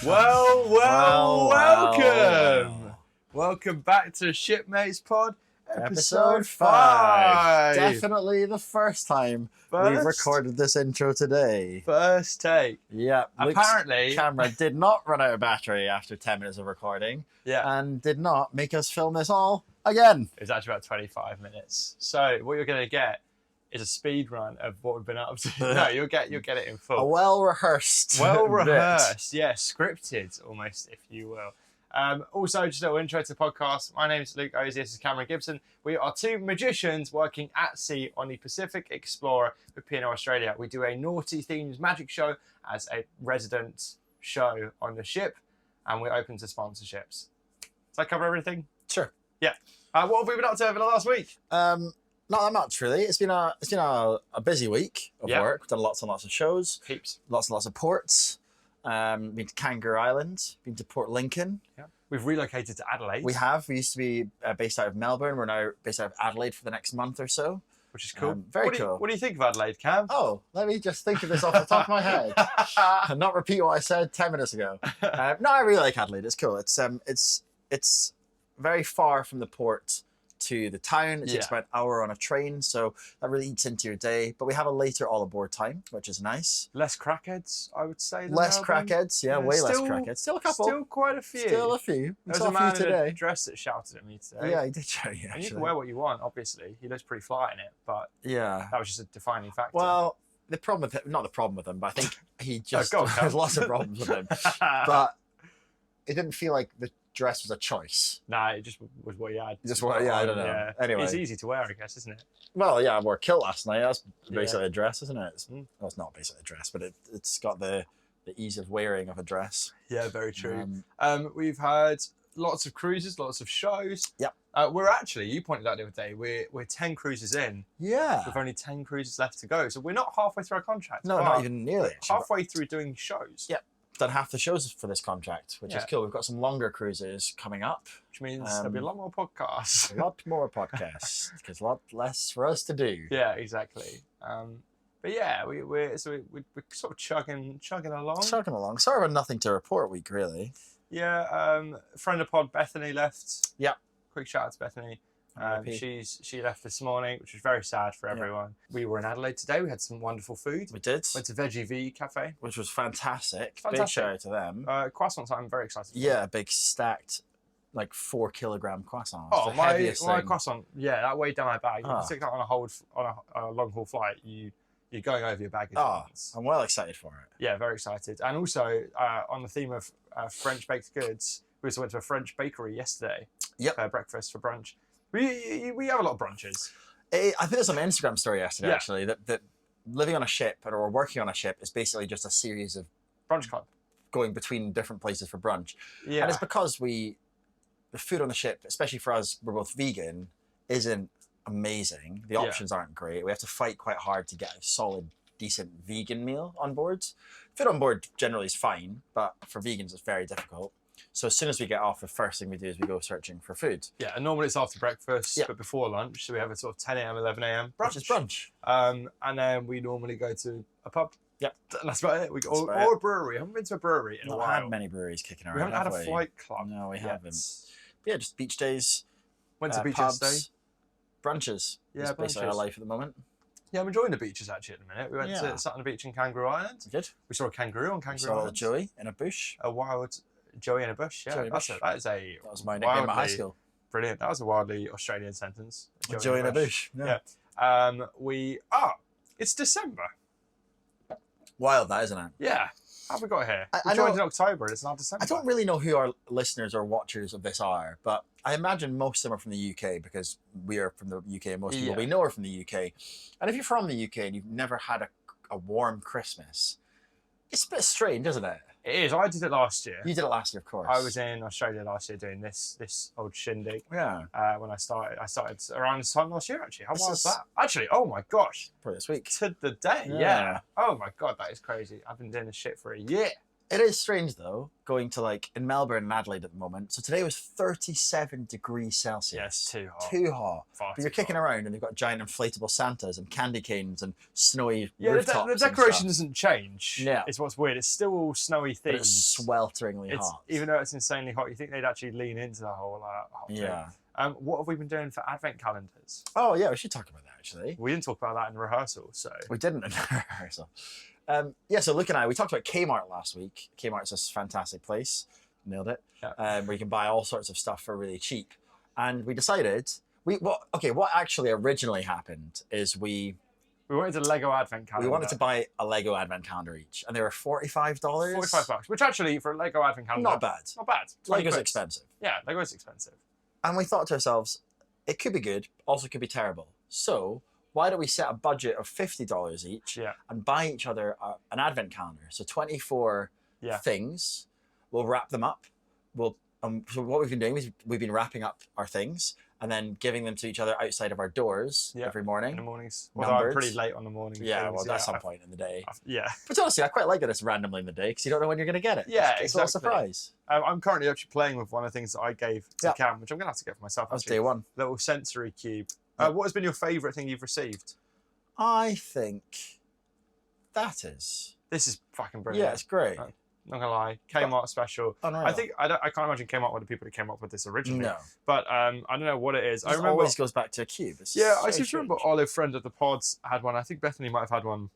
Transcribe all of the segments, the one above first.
Welcome. Welcome back to Shipmates Pod, episode 5. Definitely the first time we've recorded this intro today. First take. Yeah. Apparently, Luke's camera did not run out of battery after 10 minutes of recording. Yeah. And did not make us film this all again. It was actually about 25 minutes. So what you're going to get is a speed run of what we've been up to. No, you'll get it in full. A well-rehearsed. Yeah, scripted almost, if you will. Also, just a little intro to the podcast. My name is Luke Osey. This is Gibson. We are two magicians working at sea on the Pacific Explorer with P&O Australia. We do a naughty themed magic show as a resident show on the ship, and we're open to sponsorships. Does that cover everything? Sure. Yeah. What have we been up to over the last week? Not that much, really. It's been a busy week of work. We've done lots and lots of shows. Heaps. Lots and lots of ports. Been to Kangaroo Island. Been to Port Lincoln. Yeah. We've relocated to Adelaide. We have. We used to be based out of Melbourne. We're now based out of Adelaide for the next month or so. Which is cool. Very cool. What do you think of Adelaide, Cam? Oh, let me just think of this off the top of my head and not repeat what I said 10 minutes ago. No, I really like Adelaide. It's cool. It's very far from the port to the town. It takes about an hour on a train, so that really eats into your day. But we have a later all aboard time, which is nice. Less crackheads, I would say. Less crackheads, way less crackheads. Still a couple. Still quite a few. Still a few. There was a man in a dress that shouted at me today. Yeah, he did shout you, actually. And you can wear what you want, obviously. He looks pretty fly in it, but yeah, that was just a defining factor. Well, the problem with him, not the problem with him, but I think he just has lots of problems with him. But it didn't feel like the dress was a choice. Nah, it just was what he had. I don't know. Yeah. Anyway. It's easy to wear, I guess, isn't it? Well, yeah, I wore a kilt last night. That's basically a dress, isn't it? Well, it's not basically a dress, but it's got the ease of wearing of a dress. Yeah, very true. We've had lots of cruises, lots of shows. Yep. We're actually, you pointed out the other day, we're 10 cruises in. Yeah. With only 10 cruises left to go. So we're not halfway through our contract. No, not even nearly. Halfway through doing shows. Yep. Done half the shows for this contract, which is cool. We've got some longer cruises coming up, which means there'll be a lot more podcasts. A lot more podcasts because a lot less for us to do. Yeah, exactly. But yeah, we're sort of chugging along. Sort of a nothing to report week, really. Yeah. Friend of pod Bethany left. Yeah. Quick shout out to Bethany. She left this morning, which was very sad for everyone. We were in Adelaide today. We had some wonderful food. We did. Went to Veggie V Cafe, which was fantastic. Big shout out to them. Croissants, I'm very excited for. Yeah, a big stacked, like 4 kilogram croissant. Oh, my croissant. Yeah, that weighed down my bag. If you stick that on a long haul flight, you're going over your baggage. I'm well excited for it. Yeah, very excited. And also on the theme of French baked goods, we also went to a French bakery yesterday. Yep. Breakfast for brunch. We have a lot of brunches. I put this on my Instagram story yesterday, actually, that living on a ship or working on a ship is basically just a series of brunch club going between different places for brunch. Yeah. And it's because the food on the ship, especially for us, we're both vegan, isn't amazing. The options aren't great. We have to fight quite hard to get a solid, decent vegan meal on board. Food on board generally is fine, but for vegans it's very difficult. So as soon as we get off, the first thing we do is we go searching for food. Yeah, and normally it's after breakfast, but before lunch. So we have a sort of 10 a.m, 11 a.m. brunch. Which is brunch. And then we normally go to a pub. Yeah. And that's about it. Or a brewery. I haven't been to a brewery in a while. We haven't had many breweries kicking around. We haven't had a flight club. No, we haven't. But yeah, just beach days. Went to beach pubs, yesterday. Brunches. Yeah, brunches. Basically our life at the moment. Yeah, I'm enjoying the beaches actually at the minute. We went to sat on the beach in Kangaroo Island. We did. We saw a kangaroo on Kangaroo Island. Island. Saw a Joey in a bush. A wild Joey in a bush. Yeah, that was my nickname at high school. Brilliant. That was a wildly Australian sentence. Joey in a bush. Yeah. It's December. Wild, that, isn't it? Yeah. How have we got here? We joined in October. It's now December. I don't really know who our listeners or watchers of this are, but I imagine most of them are from the UK because we are from the UK and most people we know are from the UK. And if you're from the UK and you've never had a warm Christmas, it's a bit strange, isn't it? It is. I did it last year. You did it last year, of course. I was in Australia last year doing this old shindig. Yeah. When I started around this time last year, actually. How wild was that? Actually, oh my gosh. Probably this week. To the day, yeah. Oh my God, that is crazy. I've been doing this shit for a year. It is strange though, going to like in Melbourne and Adelaide at the moment. So today was 37 degrees Celsius. Yeah, it's too hot. Too hot. Far But you're too kicking hot. around and they've got giant inflatable Santas and candy canes and snowy Yeah, rooftops. the decoration and stuff. doesn't change. Yeah. It's what's weird. It's still all snowy But themed. it's swelteringly hot. Even though it's insanely hot, you think they'd actually lean into the whole hot thing. Yeah. What have we been doing for advent calendars? Oh yeah, we should talk about that actually. We didn't talk about that in rehearsal, so. We didn't in rehearsal. So Luke and I, we talked about Kmart last week. Kmart's this fantastic place. Nailed it. Yeah. Where you can buy all sorts of stuff for really cheap. And we decided, what actually originally happened is we wanted a Lego advent calendar. we wanted to buy a Lego advent calendar each. And they were $45. $45, which actually for a Lego advent calendar. Not bad. Not bad. 20 Lego's quid. expensive. Yeah, Lego's expensive. And we thought to ourselves, it could be good, also could be terrible. So why don't we set a budget of $50 each and buy each other an advent calendar? So 24 things. We'll wrap them up. So what we've been doing is we've been wrapping up our things and then giving them to each other outside of our doors every morning. In the mornings. Although I'm pretty late on the morning. Yeah, well, that's some point in the day. Yeah. But honestly, I quite like that it's randomly in the day because you don't know when you're going to get it. Yeah, it's a surprise. I'm currently actually playing with one of the things that I gave to Cam, which I'm going to have to get for myself. That's day one. Little sensory cube. What has been your favourite thing you've received? I think that is. This is fucking brilliant. Yeah, it's great. Not gonna lie, Kmart special. Unreal. I can't imagine Kmart were the people that came up with this originally. No. But I don't know what it is. It always goes back to a cube. I seem to remember Olive, friend of the pods, had one. I think Bethany might have had one.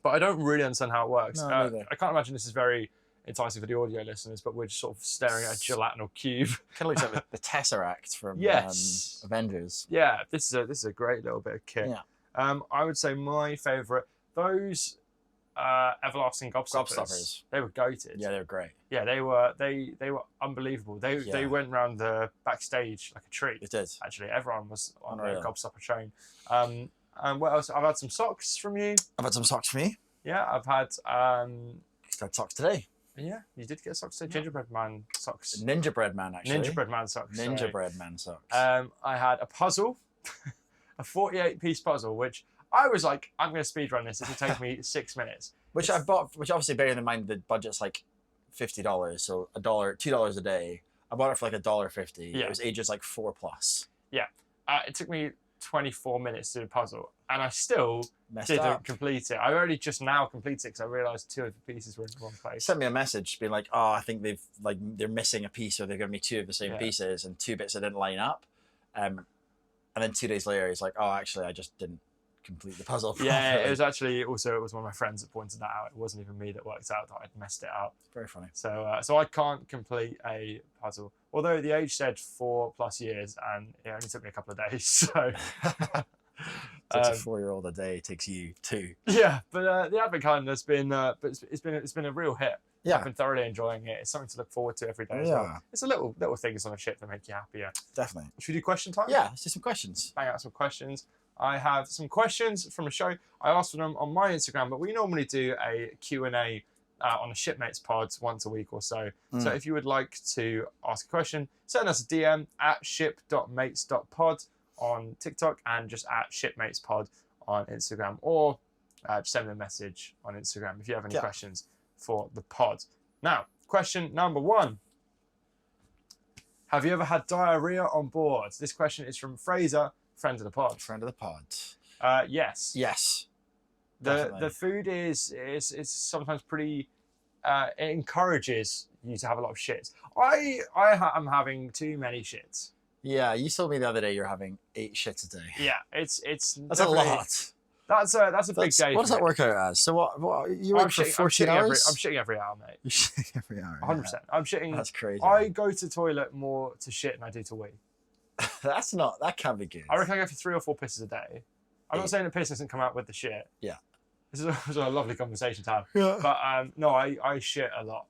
But I don't really understand how it works. No, neither. I can't imagine this is very enticing for the audio listeners, but we're just sort of staring at a gelatinal cube. Kind of looks like the Tesseract from Avengers. Yeah, this is a great little bit of kit. Yeah. I would say my favourite, those everlasting gobstoppers. They were goated. Yeah, they were great. Yeah, they were unbelievable. They went around the backstage like a treat. It did. Actually, everyone was on the Unreal. gobstopper train. And what else? I've had some socks from you. I've had some socks from you. Yeah, I've had. Just had socks today. Yeah, you did get socks today. Gingerbread man socks. Ninja bread man, actually. Ninja bread man socks. Ninja bread man socks. I had a puzzle, a 48-piece puzzle, which I was like, I'm going to speedrun this. This will take me 6 minutes. Which I've bought. Which obviously, bearing in mind the budget's like $50, so $2 a day. I bought it for like $1.50. Yeah. It was ages like 4+. Yeah, it took me 24 minutes to do the puzzle, and I still didn't up. complete it. I only just now completed it because I realised 2 of the pieces were in the wrong place. Sent me a message being like, "Oh, I think they're missing a piece, or they've given me 2 of the same pieces, and 2 bits that didn't line up." And then 2 days later, he's like, "Oh, actually, I just didn't complete the puzzle properly." Yeah, it was one of my friends that pointed that out. It wasn't even me that worked out that I'd messed it up. Very funny. So I can't complete a puzzle. Although the age said 4+ years, and it only took me a couple of days. So Takes a 4-year-old a day. Takes you 2. Yeah, but the advent calendar has been, it's been a real hit. Yeah. I've been thoroughly enjoying it. It's something to look forward to every day. As well. It's a little things on a ship that make you happier. Definitely. Should we do question time? Yeah, let's do some questions. Bang out some questions. I have some questions from a show. I asked for them on my Instagram, but we normally do a Q&A on the Shipmates pods once a week or so. So if you would like to ask a question, send us a DM at ship.mates.pod on TikTok and just at shipmatespod on Instagram, or just send me a message on Instagram if you have any questions for the pod. Now, question number 1. Have you ever had diarrhea on board? This question is from Fraser, friend of the pod. Friend of the pod. Yes. Yes. The food is sometimes pretty. It encourages you to have a lot of shits. I am having too many shits. Yeah, you told me the other day you're having 8 shits a day. Yeah, it's That's a lot. That's a big day. What does that work out as? So what you work for 14 hours? I'm shitting every hour, mate. You're shitting every hour. 100%. I'm shitting. That's crazy. I go to the toilet more to shit than I do to wee. That can't be good. I reckon I go for 3 or 4 pisses a day. I'm not saying the piss doesn't come out with the shit. Yeah. This is a lovely conversation to have. Yeah. But no, I shit a lot.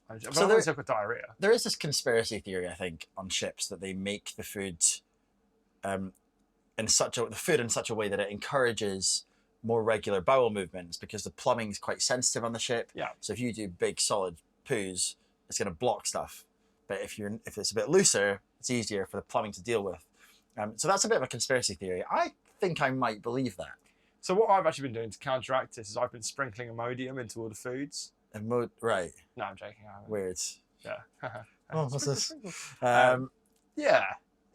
But so I've got diarrhea. There is this conspiracy theory, I think, on ships that they make the food in such a way that it encourages more regular bowel movements, because the plumbing is quite sensitive on the ship. Yeah. So if you do big solid poos, it's going to block stuff. But if it's a bit looser, it's easier for the plumbing to deal with. So that's a bit of a conspiracy theory. I think I might believe that. So what I've actually been doing to counteract this is I've been sprinkling Imodium into all the foods. Right. No, I'm joking. I haven't. Weird. Yeah. Oh, what's this? Yeah,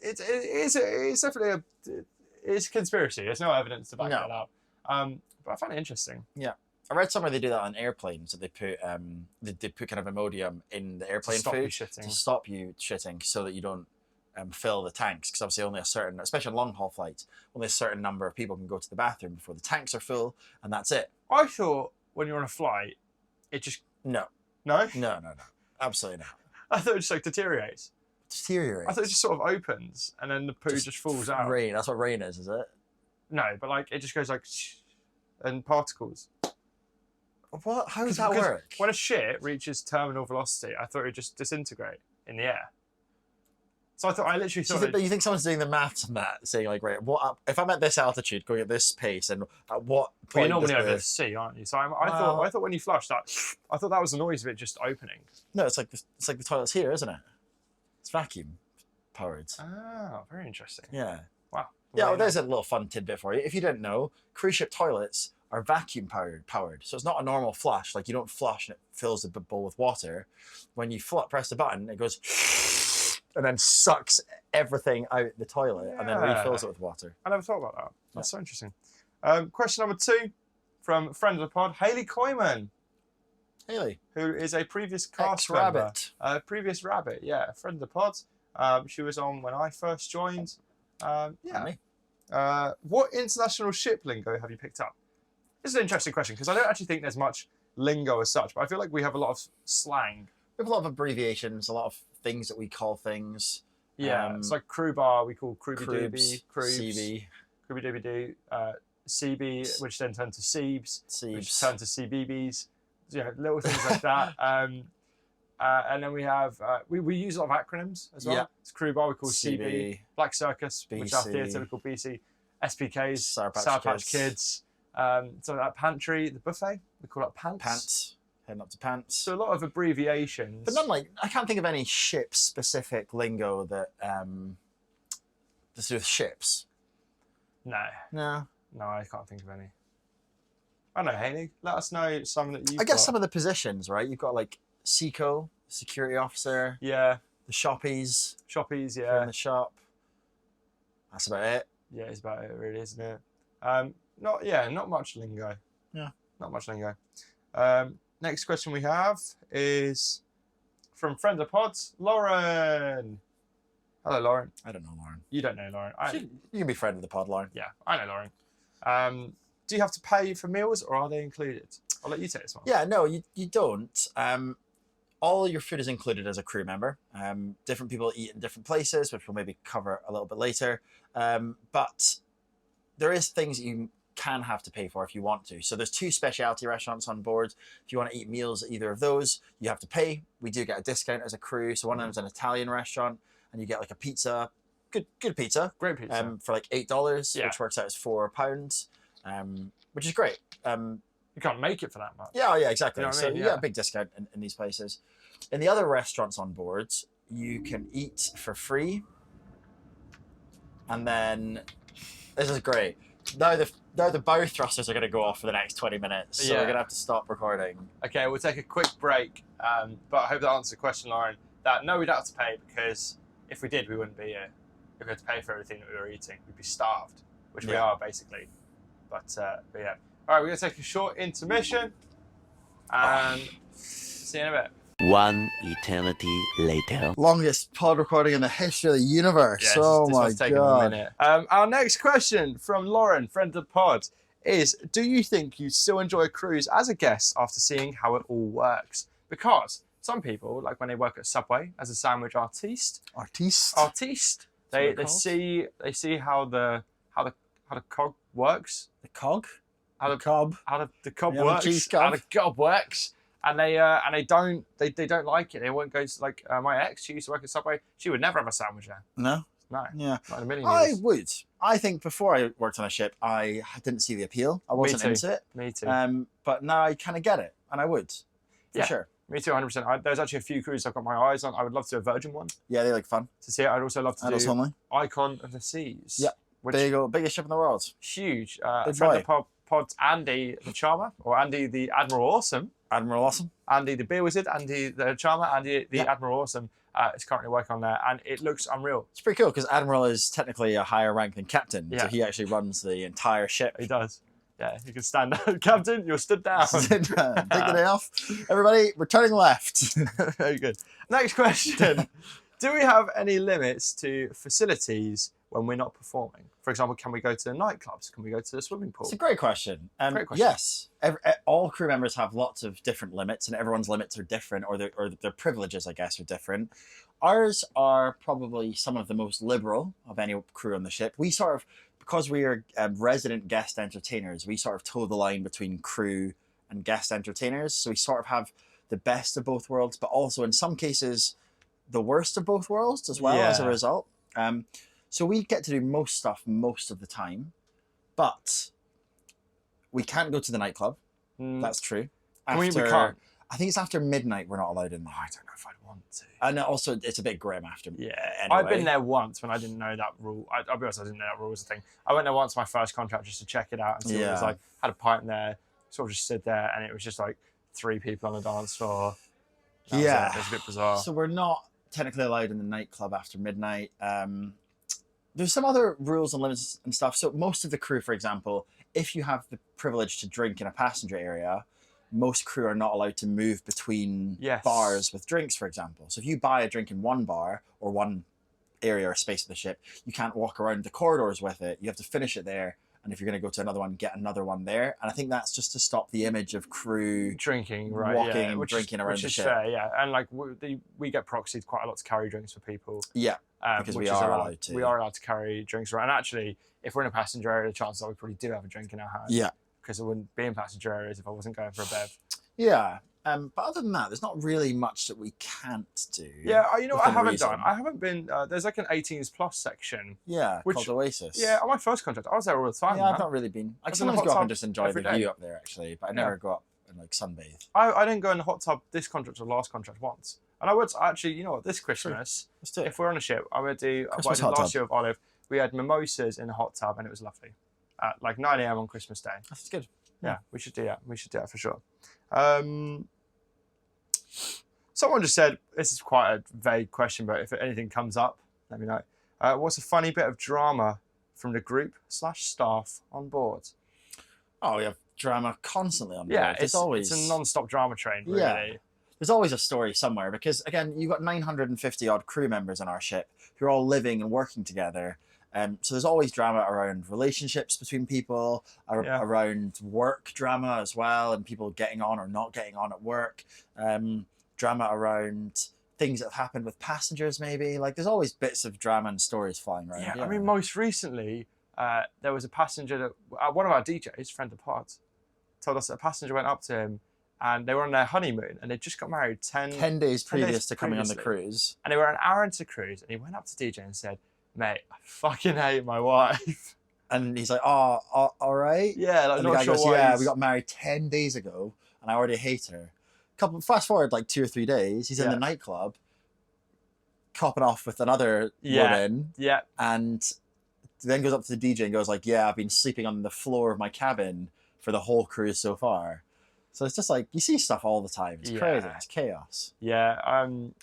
it's definitely it's a conspiracy. There's no evidence to back that up. But I find it interesting. Yeah, I read somewhere they do that on airplanes. That they put kind of Imodium in the airplane food to stop you shitting, so that you don't fill the tanks. Because obviously only a certain, especially on long haul flights, only a certain number of people can go to the bathroom before the tanks are full, and that's it. I thought when you're on a flight, it just no, absolutely not. I thought it just like deteriorates. Deteriorates. I thought it just sort of opens and then the poo just falls out. Rain. That's what rain is it? No, but like it just goes like and particles. What? How does that work? When a shit reaches terminal velocity, I thought it would just disintegrate in the air. So I literally thought. But you think someone's doing the maths on that, saying like, right, what if I'm at this altitude, going at this pace, and at what point? Well, you're normally over the sea, aren't you? So I thought when you flush that, I thought that was the noise of it just opening. No, it's like the toilets here, isn't it? It's vacuum powered. Oh, very interesting. Yeah. Wow. Yeah, well, there's a little fun tidbit for you. If you didn't know, cruise ship toilets are vacuum powered. So it's not a normal flush. Like you don't flush and it fills the bowl with water. When you press the button, it goes and then sucks everything out the toilet and then refills it with water. I never thought about that. That's so interesting. Question number 2 from friend of the pod, Hayley Coyman. Haley, who is a previous cast member. Previous rabbit, yeah, friend of the pod. She was on when I first joined. What international ship lingo have you picked up? This is an interesting question because I don't actually think there's much lingo as such, but I feel like we have a lot of slang. We have a lot of abbreviations, a lot of things that we call things. Yeah, it's like crew bar, we call crewby Croobs, doobie, CB. crewby doobie doo, CB, which then turned to Seebs, which turned to CBBs. Little things like that. And then we have we use a lot of acronyms as well. It's crew bar, we call CB, Black Circus, BC, which are theatre, we call BC, SPKs, Sour Patch Kids. So that pantry, the buffet, we call it pants. Pants, heading up to pants. So a lot of abbreviations. But none I can't think of any ship-specific lingo that to do with ships. No, I can't think of any. I don't know, Hayley. Let us know some that you've got. Some of the positions, right? You've got like SECO, security officer. Yeah. The shoppies. Shoppies, yeah. In the shop. That's about it. Yeah, it's about it, really, isn't it? Not much lingo. Yeah. Not much lingo. Next question we have is from friend of pods, Lauren. Hello, Lauren. I don't know Lauren. You don't know Lauren. You can be friend of the pod, Lauren. Yeah, I know Lauren. Do you have to pay for meals or are they included? I'll let you take this one. Yeah, no, you don't. All your food is included as a crew member. Different people eat in different places, which we'll maybe cover a little bit later. But there is things that you can have to pay for if you want to. So there's 2 specialty restaurants on board. If you want to eat meals at either of those, you have to pay. We do get a discount as a crew. So one of them is an Italian restaurant, and you get like a pizza, good pizza, great pizza, for like $8, which works out as £4, which is great. You can't make it for that much. Yeah, exactly. You know so you get a big discount in these places. In the other restaurants on board, you can eat for free. And then, this is great. Now the bow thrusters are going to go off for the next 20 minutes, so we're going to have to stop recording. Okay, we'll take a quick break, but I hope that answers the question, Lauren. That no, we don't have to pay, because if we did, we wouldn't be here. If we had to pay for everything that we were eating, we'd be starved, which we are, basically. But yeah. All right, we're going to take a short intermission, and see you in a bit. One eternity later. Longest pod recording in the history of the universe. Yes, oh this my one's taken god. a minute. Our next question from Lauren, friend of the pod, is: do you think you'd still enjoy a cruise as a guest after seeing how it all works? Because some people, like when they work at Subway as a sandwich artiste, they see how the cog works. The cog? How the cob works. And they don't like it. They won't go to, like, my ex. She used to work at Subway. She would never have a sandwich there. No. Yeah. Not in a million I years. would. I think before I worked on a ship, I didn't see the appeal. I wasn't into it. Me too. But now I kind of get it, and I would. For sure. Me too, 100%. There's actually a few cruises I've got my eyes on. I would love to do a Virgin one. Yeah, they look fun. To see it. I'd also love to do only. Icon of the Seas. Yeah. There you go. Biggest ship in the world. Huge. A friend of pods, Andy the Charmer, or Andy the Admiral Awesome. Admiral Awesome. Andy the Beer Wizard, Andy the Charmer, Andy the Yeah. Admiral Awesome is currently working on there, and it looks unreal. It's pretty cool because Admiral is technically a higher rank than Captain, Yeah. so he actually runs the entire ship. He does. Yeah, you can stand up. Captain, you're stood down. Take the day off. Everybody, we're turning left. Very good. Next question. Do we have any limits to facilities when we're not performing? For example, can we go to the nightclubs? Can we go to the swimming pool? It's a great question. Great question. Yes, all crew members have lots of different limits, and everyone's limits are different, or their privileges, I guess, are different. Ours are probably some of the most liberal of any crew on the ship. We sort of, because we are resident guest entertainers, we sort of toe the line between crew and guest entertainers. So we sort of have the best of both worlds, but also in some cases, the worst of both worlds as well as a result. So we get to do most stuff most of the time, but we can't go to the nightclub. That's true. We can't. I think it's after midnight we're not allowed in there. I don't know if I'd want to. And also, it's a bit grim after. Yeah, anyway. I've been there once when I didn't know that rule. I'll be honest, I didn't know that rule was a thing. I went there once my first contract just to check it out and see what it was like. Had a pint there, sort of just stood there, and it was just like 3 people on the dance floor. That was it was a bit bizarre. So we're not technically allowed in the nightclub after midnight. There's some other rules and limits and stuff. So most of the crew, for example, if you have the privilege to drink in a passenger area, most crew are not allowed to move between bars with drinks, for example. So if you buy a drink in one bar or one area or space of the ship, you can't walk around the corridors with it. You have to finish it there. And if you're going to go to another one, get another one there. And I think that's just to stop the image of crew drinking, right? Walking yeah, and drinking around the ship. Fair, yeah. And like we get proxied quite a lot to carry drinks for people. Yeah, because we are allowed to. We are allowed to carry drinks around. And actually, if we're in a passenger area, the chances are we probably do have a drink in our hand. Yeah. Because I wouldn't be in passenger areas if I wasn't going for a bev. Yeah. But other than that, there's not really much that we can't do. Yeah, you know what I haven't reason. done? I haven't been, there's like an 18s plus section. Yeah, called Oasis. Yeah, on my first contract, I was there all the time. Yeah, I've not really been. I sometimes go up and just enjoy the view up there, actually, but I never go up and like sunbathe. I didn't go in the hot tub this contract or last contract once. And I would actually, you know what, this Christmas, Let's do it. if we're on a ship, I would do what I Christmas did hot last tub. year with Olive. We had mimosas in a hot tub and it was lovely. At like 9 a.m. on Christmas Day. That's good. Yeah, we should do that. We should do that for sure. Someone just said, this is quite a vague question, but if anything comes up, let me know. What's a funny bit of drama from the group/staff on board? Oh, we have drama constantly on board. Yeah, it's always a non-stop drama train, really. Yeah. There's always a story somewhere because, again, you've got 950 odd crew members on our ship who are all living and working together. So there's always drama around relationships between people, around work drama as well, and people getting on or not getting on at work. Drama around things that have happened with passengers, maybe. Like, there's always bits of drama and stories flying around. Yeah, I mean, most recently, there was a passenger that one of our DJs, friend of Pod's, told us that a passenger went up to him and they were on their honeymoon and they just got married 10 days previous to coming on the cruise. And they were an hour into the cruise and he went up to DJ and said, "Mate, I fucking hate my wife." And he's like, "Oh, all right." Yeah, like, and the not guy sure goes, why. "Yeah, we got married 10 days ago and I already hate her." Fast forward like 2 or 3 days, he's in the nightclub, copping off with another woman. Yeah. And then goes up to the DJ and goes like, "Yeah, I've been sleeping on the floor of my cabin for the whole cruise so far." So it's just like, you see stuff all the time. It's crazy. It's chaos. Yeah. I don't know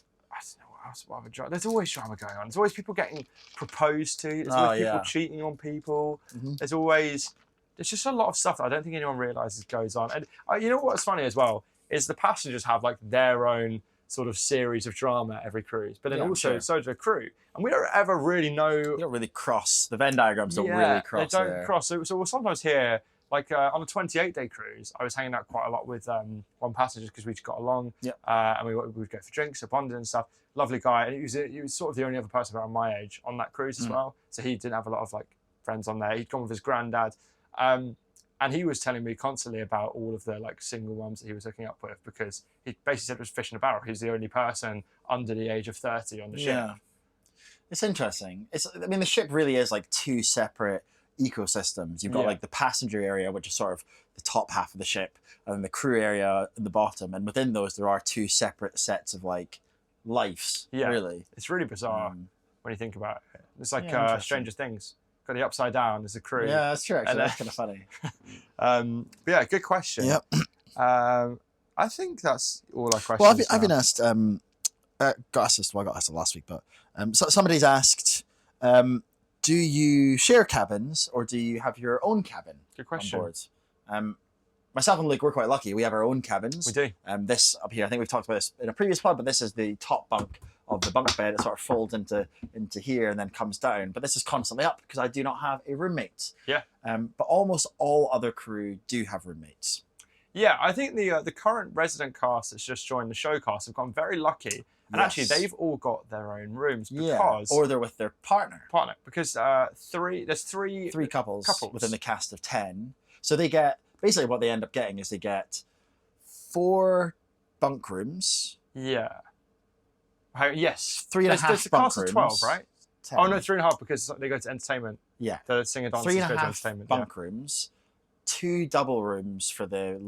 what else. What other drama? There's always drama going on. There's always people getting proposed to. There's always people cheating on people. Mm-hmm. There's just a lot of stuff that I don't think anyone realizes goes on. And you know what's funny as well is the passengers have like their own sort of series of drama every cruise, but then so do the crew. And we don't ever really know. You don't really cross. The Venn diagrams don't really cross. They don't cross. So we'll sometimes hear, like on a 28-day cruise, I was hanging out quite a lot with one passenger because we just got along. Yep. And we would go for drinks, bonded and stuff. Lovely guy. And he was sort of the only other person around my age on that cruise as well. So he didn't have a lot of like friends on there. He'd gone with his granddad. And he was telling me constantly about all of the like single mums that he was hooking up with because he basically said it was fish in a barrel. He's the only person under the age of 30 on the ship. Yeah. It's interesting. I mean, the ship really is like 2 separate ecosystems. You've got like the passenger area, which is sort of the top half of the ship, and then the crew area at the bottom. And within those, there are 2 separate sets of like lives. Yeah. Really. It's really bizarre when you think about it. It's like Stranger Things. Got the upside down as a crew. Yeah, that's true. Actually, that's kind of funny. But yeah, good question. Yep. I I think that's all our questions. Well, I've been asked. Got asked this. Well, I got asked it last week, but so somebody's asked, do you share cabins or do you have your own cabin? Good question. On board? Myself and Luke, we're quite lucky. We have our own cabins. We do. This up here, I think we've talked about this in a previous pod, but this is the top bunk of the bunk bed. It sort of folds into here and then comes down. But this is constantly up because I do not have a roommate. Yeah. But almost all other crew do have roommates. Yeah, I think the current resident cast that's just joined the show cast have gotten very lucky. And actually, they've all got their own rooms because... or they're with their partner. Because there's three couples within the cast of 10. So they get... Basically, what they end up getting is they get 4 bunk rooms. Yeah. Yes. 3.5 bunk rooms. There's a cast of 12, right? 10. Oh, no, 3.5 because they go to entertainment. Yeah. The singer dancers go to 3.5 entertainment. bunk rooms, 2 double rooms for the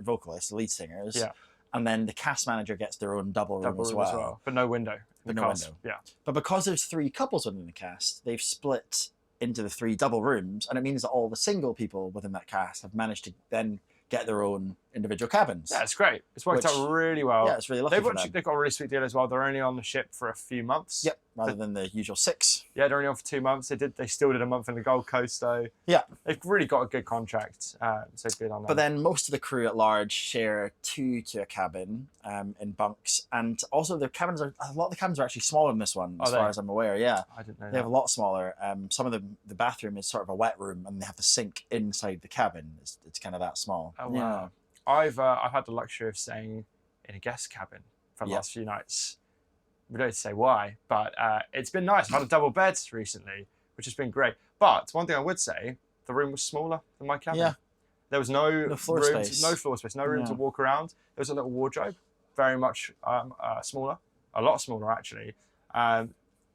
vocalists, the lead singers. Yeah. And then the cast manager gets their own double room as well. But no window. Window. Yeah. But because there's 3 couples within the cast, they've split into the 3 double rooms, and it means that all the single people within that cast have managed to then get their own individual cabins. Yeah, it's great. It's worked out really well. Yeah, it's really lucky for them. They've got a really sweet deal as well. They're only on the ship for a few months. Yep, rather than the usual 6. Yeah, they're only on for 2 months. They still did a month in the Gold Coast though. Yeah. They've really got a good contract. So good on them. But then most of the crew at large share 2 to a cabin in bunks, and also a lot of the cabins are actually smaller than this one, as far as I'm aware. Yeah, I didn't know they have a lot smaller. Some of the bathroom is sort of a wet room, and they have the sink inside the cabin. It's kind of that small. Oh wow. Yeah. I've had the luxury of staying in a guest cabin for the last few nights. We don't say why, but it's been nice. I've had a double bed recently, which has been great. But one thing I would say, the room was smaller than my cabin. Yeah. There was no floor space. No floor space, no room to walk around. There was a little wardrobe, very much smaller, a lot smaller actually.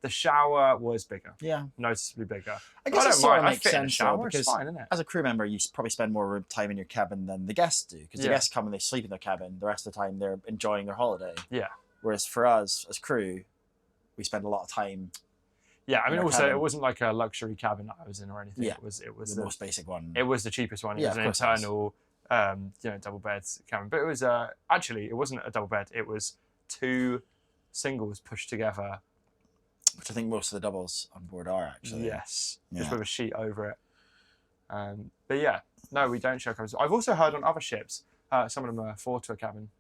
The shower was bigger. Yeah. Noticeably bigger. I guess it sort of makes sense shower, because it's fine, isn't it? As a crew member, you probably spend more time in your cabin than the guests do, because the guests come and they sleep in their cabin. The rest of the time, they're enjoying their holiday. Yeah. Whereas for us, as crew, we spend a lot of time. Yeah, I mean, also, cabin. It wasn't like a luxury cabin that I was in or anything. Yeah. It was the most basic one. It was the cheapest one. It was an internal, double bed cabin. But it was, actually, it wasn't a double bed. It was 2 singles pushed together. Which I think most of the doubles on board are, actually. Yes, just with a sheet over it. But yeah, no, we don't share cabins. I've also heard on other ships, some of them are 4 to a cabin.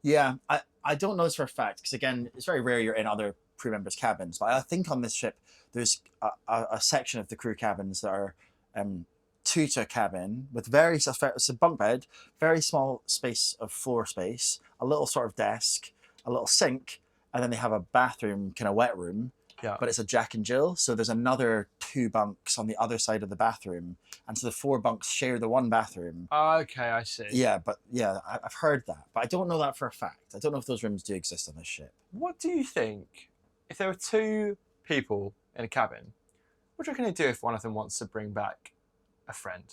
Yeah, I don't know this for a fact, because again, it's very rare you're in other crew members' cabins, but I think on this ship, there's a section of the crew cabins that are 2 to a cabin, with it's a bunk bed, very small space of floor space, a little sort of desk, a little sink, and then they have a bathroom, kind of wet room. Yeah. But it's a Jack and Jill, so there's another 2 bunks on the other side of the bathroom, and so the 4 bunks share the one bathroom. Okay, I see. Yeah, but yeah, I've heard that, but I don't know that for a fact. I don't know if those rooms do exist on this ship. What do you think if there were 2 people in a cabin? What do you reckon they do if one of them wants to bring back a friend?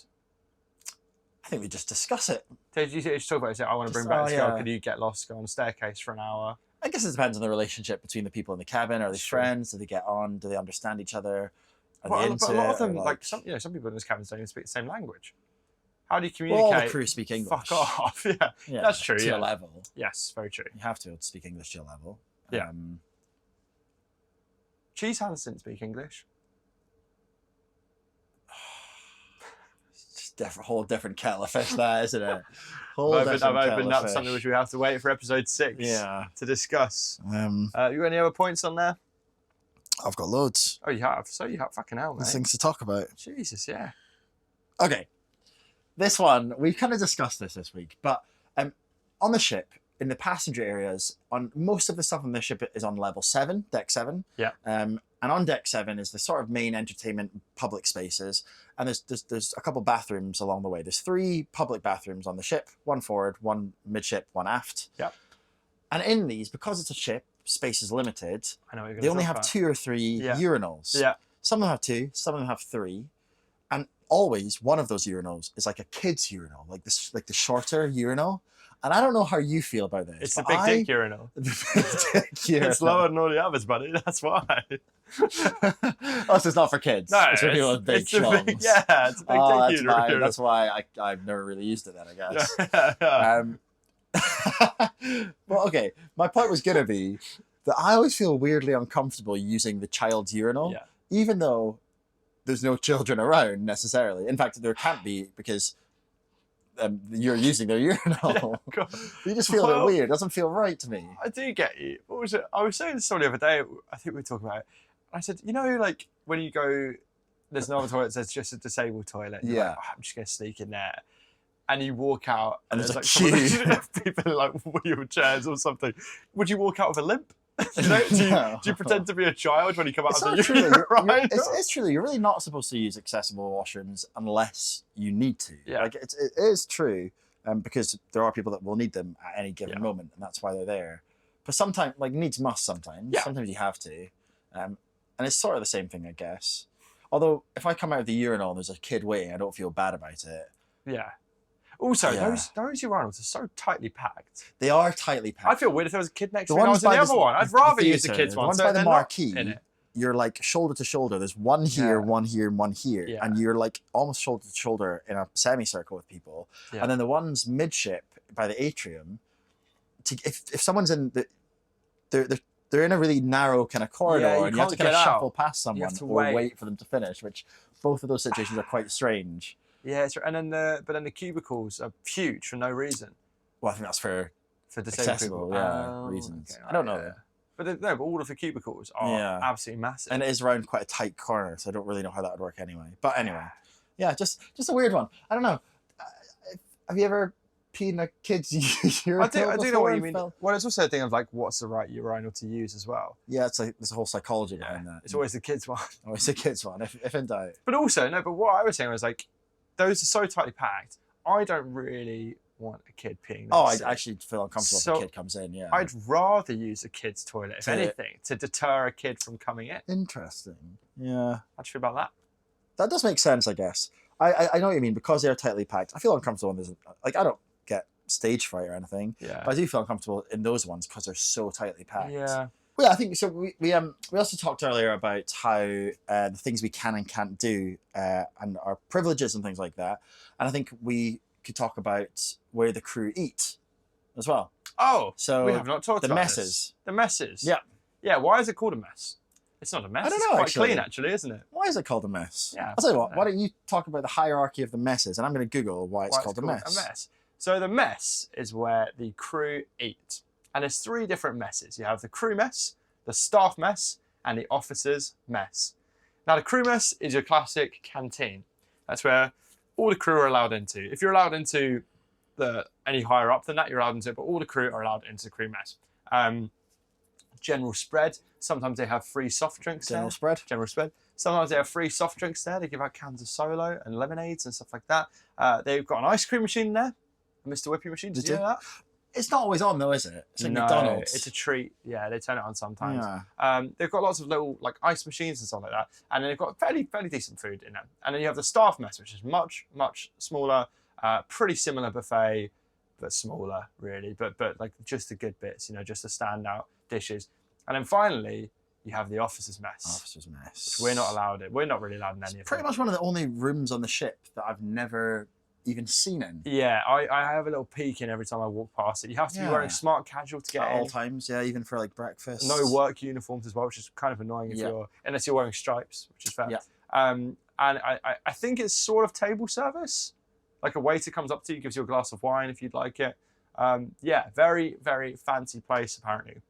I think we just discuss it. Did you talk about it? Say, I want to bring back this girl. Could you get lost, go on a staircase for an hour? I guess it depends on the relationship between the people in the cabin. Are they friends? Do they get on? Do they understand each other? Are they into but a lot of them, like some people in this cabin don't even speak the same language. How do you communicate? Well, all the crew speak English. Fuck off. Yeah, that's true. To a level. Yes, very true. You have to speak English to a level. Yeah. Cheese hands didn't speak English. Whole different kettle of fish, that isn't it? I've opened up something which we have to wait for episode 6 to discuss. You got any other points on there? I've got loads. Oh, you have? So you have fucking hell, mate. There's things to talk about. Jesus, yeah. Okay. This one, we've kind of discussed this week, but on the ship, in the passenger areas, on most of the stuff on the ship is on level 7, deck 7. Yeah. And on deck 7 is the sort of main entertainment public spaces, and there's a couple bathrooms along the way. There's 3 public bathrooms on the ship, 1 forward, 1 midship, 1 aft. Yeah. And in these, because it's a ship, space is limited. I know what you're they only have 2 or 3 urinals. Yeah. Some of them have 2, some of them have 3, and always one of those urinals is like a kid's urinal, like the shorter urinal. And I don't know how you feel about this. It's the big dick urinal. It's lower than all the others, buddy. That's why. So it's not for kids. No, it's for people with big schlongs. It's a big dick urinal. That's why I've never really used it then, I guess. Well, okay. My point was going to be that I always feel weirdly uncomfortable using the child's urinal, Yeah. even though there's no children around necessarily. In fact, there can't be because you're using their urinal. God. You just feel a bit weird. It doesn't feel right to me. I do get you. What was it? I was saying this the other day. I think we were talking about it. I said, you know, like when you go, there's another toilet that's just a disabled toilet. You're Yeah. like, I'm just going to sneak in there. And you walk out, And there's a like queue. people in like wheelchairs or something. Would you walk out with a limp? You know, do you pretend to be a child when you come out It's of not the true. urinal? Right? It's true. You're really not supposed to use accessible washrooms unless you need to. Yeah. Like it is true, because there are people that will need them at any given Yeah. moment, and that's why they're there. But sometimes, like needs must. Sometimes, Yeah. sometimes you have to, and it's sort of the same thing, I guess. Although if I come out of the urinal and there's a kid waiting, I don't feel bad about it. Yeah. Also, Yeah. those urinals are so tightly packed. They are tightly packed. I'd feel weird if there was a kid next The to me and I ones was in by the the- other one. I'd the rather use the theatre, kids the one. ones so by the they're not marquee. in it. You're like shoulder to shoulder. There's one here, Yeah. one here, and one here, Yeah. and you're like almost shoulder to shoulder in a semicircle with people. Yeah. And then the ones midship by the atrium, if someone's in the, they're in a really narrow kind of corridor, Yeah, you and you have to can't kind of get out. shuffle past You have someone to or wait. wait for them to finish. Which both of those situations are quite strange. Yeah, and then the cubicles are huge for no reason Well, I think that's for for disabled accessible, people. yeah, Oh, reasons. okay, I don't right, know. yeah. But all of the cubicles are Yeah. absolutely massive. And it is around quite a tight corner, so I don't really know how that would work anyway. But anyway, yeah, just a weird one. I don't know. Have you ever peed in a kid's urinal? I do know before what you and mean. felt- Well, it's also a thing of like, what's the right urinal to use as well. Yeah, it's like there's a whole psychology behind that. It's always the kids' one. Oh, it's a kid's one, if in doubt. But also, no, but what I was saying was like, those are so tightly packed. I don't really want a kid peeing next Oh, I to me. actually feel uncomfortable if So, a kid comes in, yeah. I'd rather use a kid's toilet, if To- anything, to deter a kid from coming in. Interesting. Yeah. How'd you feel about that? That does make sense, I guess. I know what you mean. Because they're tightly packed, I feel uncomfortable when there's... Like, I don't get stage fright or anything, Yeah. but I do feel uncomfortable in those ones because they're so tightly packed. Yeah. Well, yeah, I think so. We also talked earlier about how the things we can and can't do and our privileges and things like that. And I think we could talk about where the crew eat as well. Oh, So we have not talked the about messes. this. The messes. Yeah. Yeah, why is it called a mess? It's not a mess. I don't It's know, quite actually. clean, actually, isn't it? Why is it called a mess? Yeah, I'll tell you what. I don't Why don't you talk about the hierarchy of the messes, and I'm going to Google why it's called a mess. So the mess is where the crew eat. And there's 3 different messes. You have the crew mess, the staff mess, and the officers' mess. Now, the crew mess is your classic canteen. That's where all the crew are allowed into. If you're allowed into any higher up than that, you're allowed into it, but all the crew are allowed into the crew mess. General spread. Sometimes they have free soft drinks there. General spread. Sometimes they have free soft drinks there. They give out cans of Solo and lemonades and stuff like that. They've got an ice cream machine there, a Mr. Whippy machine. Did you know that? It's not always on though, is it? It's like No, McDonald's. it's a treat. Yeah, they turn it on sometimes. Yeah. They've got lots of little like ice machines and stuff like that, and they've got fairly decent food in them. And then you have the staff mess, which is much smaller, pretty similar buffet, but smaller really. But like just the good bits, just the standout dishes. And then finally, you have the officers' mess. Officer's mess. Which we're not allowed in. We're not really allowed in any of Pretty them. much one of the only rooms on the ship that I've never even seen in. Yeah, I have a little peek in every time I walk past it. You have to be wearing Yeah. smart casual to get At in. all times, yeah, even for like breakfast. No work uniforms as well, which is kind of annoying unless you're wearing stripes, which is fair. Yeah. And I think it's sort of table service. Like a waiter comes up to you, gives you a glass of wine if you'd like it. Yeah, very, very fancy place apparently.